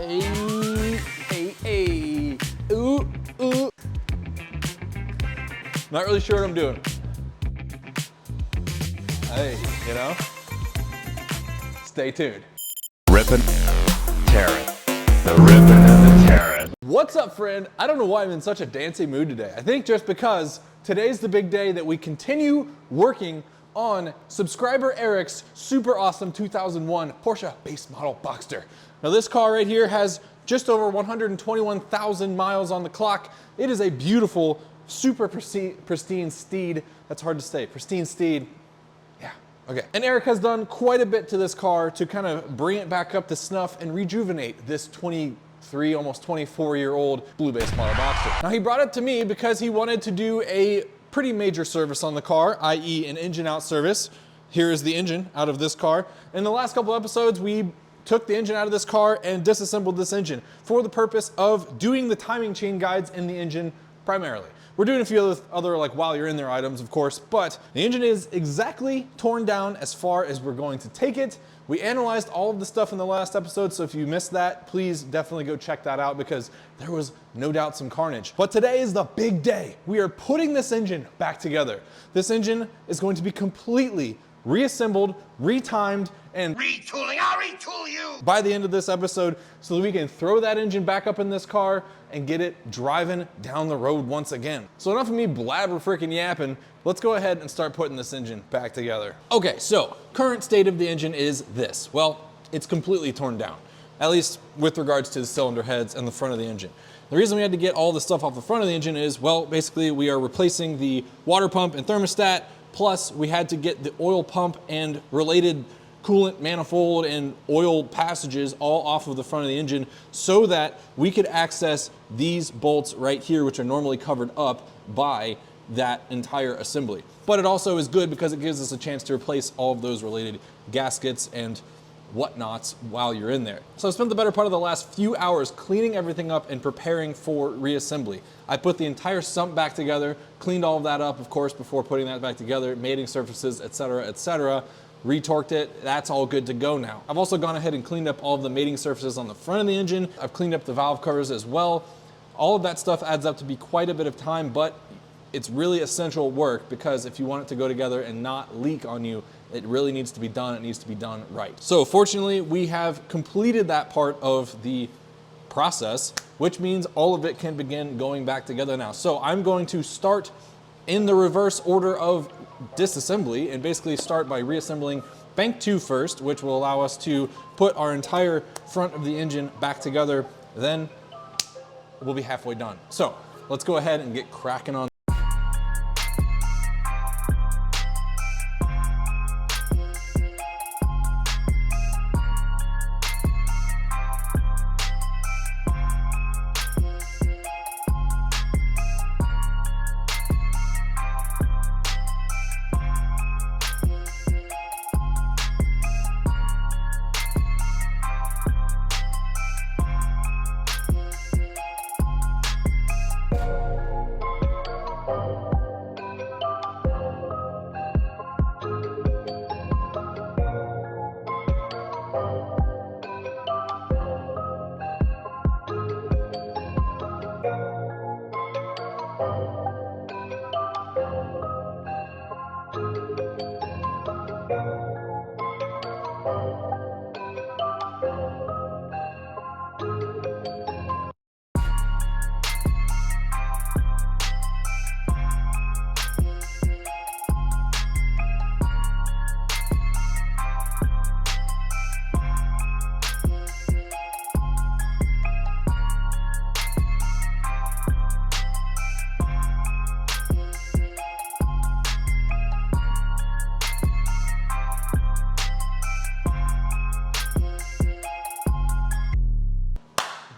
Hey. Ooh. Not really sure what I'm doing. Hey, you know? Stay tuned. Rippin', tearin'. The rippin' and the tearin'. What's up, friend? I don't know why I'm in such a dancey mood today. I think just because today's the big day that we continue working on subscriber Eric's super awesome 2001 Porsche base model Boxster. Now this car right here has just over 121,000 miles on the clock. It is a beautiful, super pristine steed. That's hard to say, pristine steed. Yeah, okay. And Eric has done quite a bit to this car to kind of bring it back up to snuff and rejuvenate this 23, almost 24-year-old blue base model Boxster. Now he brought it to me because he wanted to do a pretty major service on the car, i.e. an engine out service. Here is the engine out of this car. In the last couple episodes, we took the engine out of this car and disassembled this engine for the purpose of doing the timing chain guides in the engine primarily. We're doing a few other like while you're in there items, of course, but the engine is exactly torn down as far as we're going to take it. We analyzed all of the stuff in the last episode, so if you missed that, please definitely go check that out because there was no doubt some carnage. But today is the big day. We are putting this engine back together. This engine is going to be completely reassembled, retimed, and Retooling, I'll retool you! by the end of this episode so that we can throw that engine back up in this car and get it driving down the road once again. So enough of me blabber freaking yapping. Let's go ahead and start putting this engine back together. Okay, so current state of the engine is this. Well, it's completely torn down, at least with regards to the cylinder heads and the front of the engine. The reason we had to get all the stuff off the front of the engine is, well, basically we are replacing the water pump and thermostat, plus we had to get the oil pump and related coolant manifold and oil passages all off of the front of the engine so that we could access these bolts right here, which are normally covered up by that entire assembly. But it also is good because it gives us a chance to replace all of those related gaskets and whatnots while you're in there. So I spent the better part of the last few hours cleaning everything up and preparing for reassembly. I put the entire sump back together, cleaned all of that up, of course, before putting that back together, mating surfaces, etc., retorqued it. That's all good to go now. I've also gone ahead and cleaned up all of the mating surfaces on the front of the engine. I've cleaned up the valve covers as well. All of that stuff adds up to be quite a bit of time, but it's really essential work because if you want it to go together and not leak on you, it really needs to be done. It needs to be done right. So fortunately, we have completed that part of the process, which means all of it can begin going back together now. So I'm going to start in the reverse order of disassembly and basically start by reassembling bank 2 first, which will allow us to put our entire front of the engine back together. Then we'll be halfway done. So let's go ahead and get cracking on.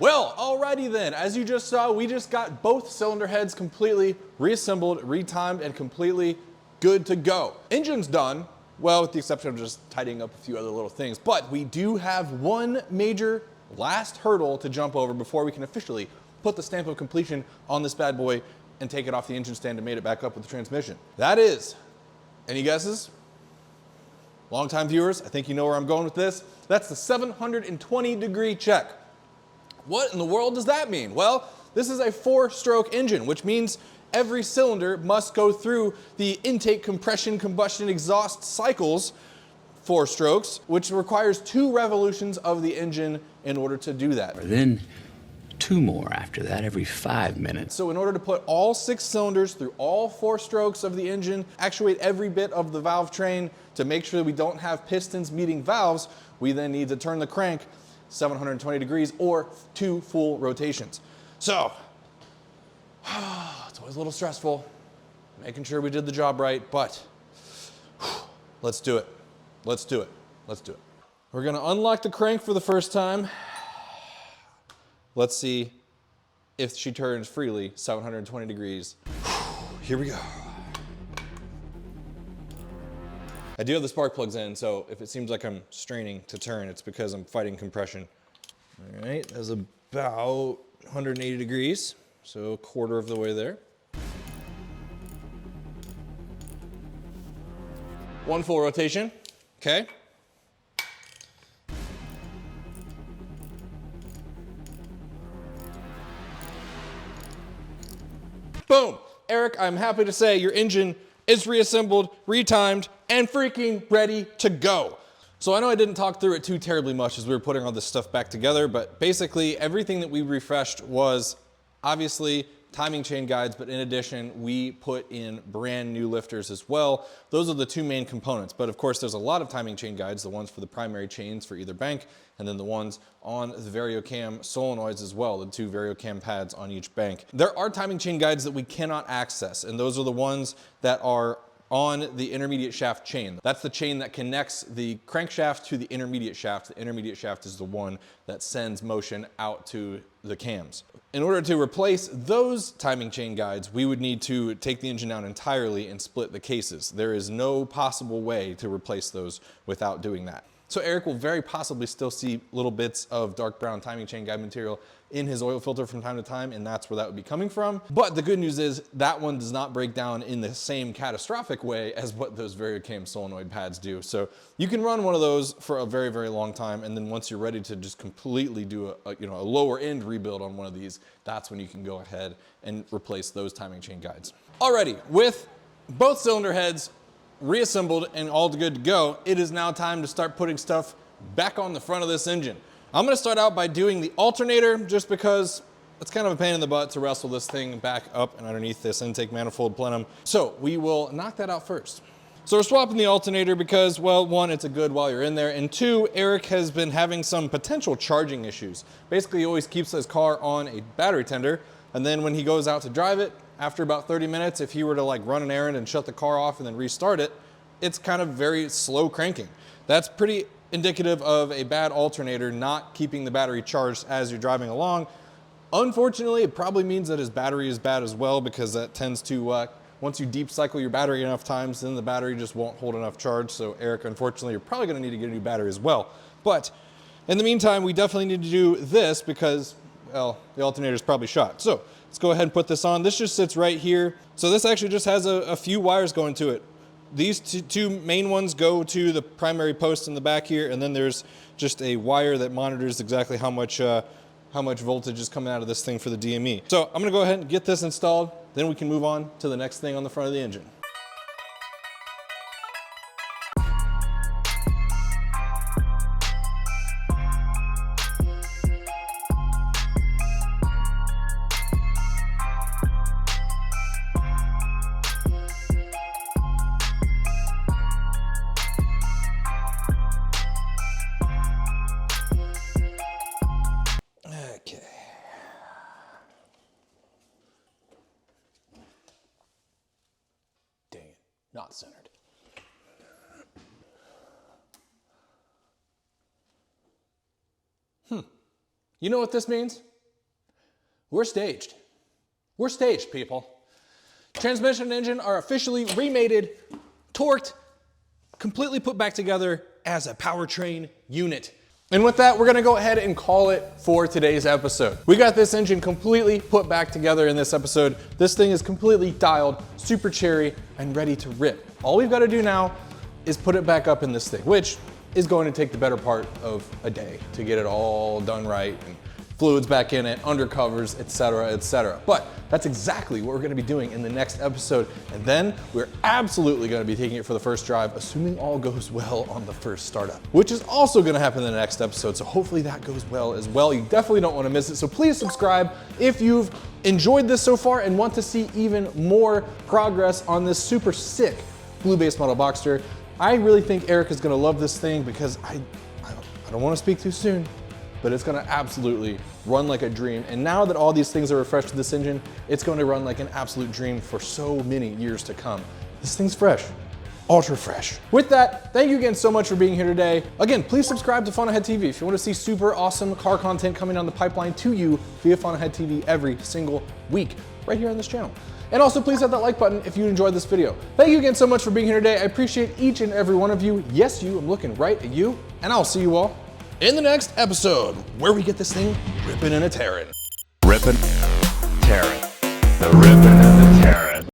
Well, alrighty then, as you just saw, we just got both cylinder heads completely reassembled, retimed, and completely good to go. Engine's done, well, with the exception of just tidying up a few other little things, but we do have one major last hurdle to jump over before we can officially put the stamp of completion on this bad boy and take it off the engine stand and made it back up with the transmission. That is, any guesses? Longtime viewers, I think you know where I'm going with this. That's the 720-degree check. What in the world does that mean? Well, this is a 4-stroke engine, which means every cylinder must go through the intake, compression, combustion, exhaust cycles, 4 strokes, which requires 2 revolutions of the engine in order to do that. Then 2 more after that every 5 minutes. So in order to put all 6 cylinders through all 4 strokes of the engine, actuate every bit of the valve train to make sure that we don't have pistons meeting valves, we then need to turn the crank 720 degrees or 2 full rotations. So, it's always a little stressful, making sure we did the job right, but let's do it. Let's do it. Let's do it. We're gonna unlock the crank for the first time. Let's see if she turns freely 720 degrees. Here we go. I do have the spark plugs in, so if it seems like I'm straining to turn, it's because I'm fighting compression. All right, that's about 180 degrees, so a quarter of the way there. 1 full rotation, okay. Boom! Eric, I'm happy to say your engine is reassembled, retimed, and freaking ready to go. So I know I didn't talk through it too terribly much as we were putting all this stuff back together, but basically everything that we refreshed was obviously timing chain guides, but in addition, we put in brand new lifters as well. Those are the 2 main components, but of course there's a lot of timing chain guides, the ones for the primary chains for either bank, and then the ones on the VarioCam solenoids as well, the 2 VarioCam pads on each bank. There are timing chain guides that we cannot access, and those are the ones that are on the intermediate shaft chain. That's the chain that connects the crankshaft to the intermediate shaft. The intermediate shaft is the one that sends motion out to the cams. In order to replace those timing chain guides, we would need to take the engine down entirely and split the cases. There is no possible way to replace those without doing that. So Eric will very possibly still see little bits of dark brown timing chain guide material in his oil filter from time to time, and that's where that would be coming from. But the good news is that one does not break down in the same catastrophic way as what those VarioCam solenoid pads do. So you can run one of those for a very, very long time, and then once you're ready to just completely do a lower end rebuild on one of these, that's when you can go ahead and replace those timing chain guides. Alrighty, with both cylinder heads reassembled and all good to go, it is now time to start putting stuff back on the front of this engine. I'm gonna start out by doing the alternator just because it's kind of a pain in the butt to wrestle this thing back up and underneath this intake manifold plenum. So we will knock that out first. So we're swapping the alternator because, well, 1, it's a good while you're in there, and 2, Eric has been having some potential charging issues. Basically, he always keeps his car on a battery tender, and then when he goes out to drive it, after about 30 minutes, if he were to like run an errand and shut the car off and then restart it, it's kind of very slow cranking. That's pretty indicative of a bad alternator not keeping the battery charged as you're driving along. Unfortunately, it probably means that his battery is bad as well, because that tends to, once you deep cycle your battery enough times, then the battery just won't hold enough charge. So Eric, unfortunately, you're probably gonna need to get a new battery as well. But in the meantime, we definitely need to do this because, well, the alternator is probably shot. So let's go ahead and put this on. This just sits right here. So this actually just has a few wires going to it. These two main ones go to the primary post in the back here, and then there's just a wire that monitors exactly how much voltage is coming out of this thing for the DME. So I'm gonna go ahead and get this installed, then we can move on to the next thing on the front of the engine. Okay. Dang it, not centered. You know what this means? We're staged. We're staged, people. Transmission and engine are officially remated, torqued, completely put back together as a powertrain unit. And with that, we're gonna go ahead and call it for today's episode. We got this engine completely put back together in this episode. This thing is completely dialed, super cherry, and ready to rip. All we've gotta do now is put it back up in this thing, which is going to take the better part of a day to get it all done right and fluids back in it, undercovers, etc., etc. But that's exactly what we're gonna be doing in the next episode. And then we're absolutely gonna be taking it for the first drive, assuming all goes well on the first startup, which is also gonna happen in the next episode. So hopefully that goes well as well. You definitely don't wanna miss it. So please subscribe if you've enjoyed this so far and want to see even more progress on this super sick blue base model Boxster. I really think Eric is gonna love this thing because I don't wanna speak too soon, but it's gonna absolutely run like a dream. And now that all these things are refreshed to this engine, it's going to run like an absolute dream for so many years to come. This thing's fresh, ultra fresh. With that, thank you again so much for being here today. Again, please subscribe to Fun Ahead TV if you wanna see super awesome car content coming down the pipeline to you via Fun Ahead TV every single week, right here on this channel. And also please hit that like button if you enjoyed this video. Thank you again so much for being here today. I appreciate each and every one of you. Yes, you, I'm looking right at you, and I'll see you all in the next episode where we get this thing ripping and a tearing. Rippin', tearing. The rippin'